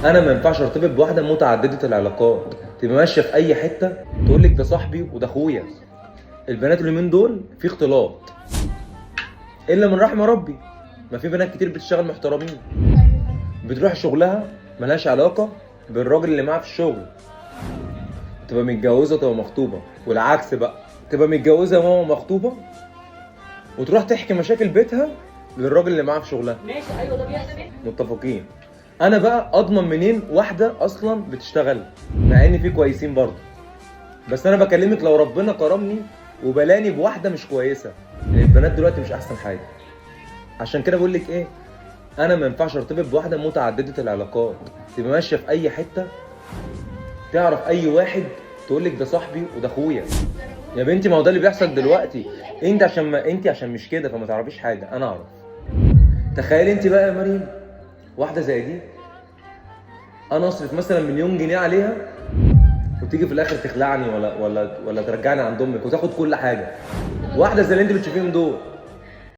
انا ما ينفعش ارتبط بواحده متعدده العلاقات، تبقى ماشيه في اي حته تقول لك ده صاحبي وده اخويا. البنات اليومين دول في اختلاط، الا من رحم ربي. ما في بنات كتير بتشتغل محترمين، بتروح شغلها ملهاش علاقه بالراجل اللي معاها في الشغل، تبقى متجوزه وتبقى مخطوبه. والعكس بقى، تبقى متجوزه وماما مخطوبه وتروح تحكي مشاكل بيتها للراجل اللي معاها في شغلها. ماشي، ايوه ده بيحصل. متفقين. انا بقى اضمن منين واحده اصلا بتشتغل؟ مع ان في كويسين برضه، بس انا بكلمك لو ربنا كرمني وبلاني بواحده مش كويسه. البنات دلوقتي مش احسن حاجه، عشان كده بقول لك ايه، انا ما ينفعش ارتبط بواحده متعدده العلاقات، تبقى ماشيه في اي حته تعرف اي واحد تقول لك ده صاحبي وده اخويا. يا بنتي ما هو ده اللي بيحصل دلوقتي. انت عشان مش كده فما تعرفيش حاجه، انا اعرف. تخيلي انت بقى يا مريم، واحده زي دي انا اصرف مثلا مليون جنيه عليها وتيجي في الاخر تخلعني ولا ترجعني عند امك وتاخد كل حاجه. واحده زي اللي انت بتشوفيهم دول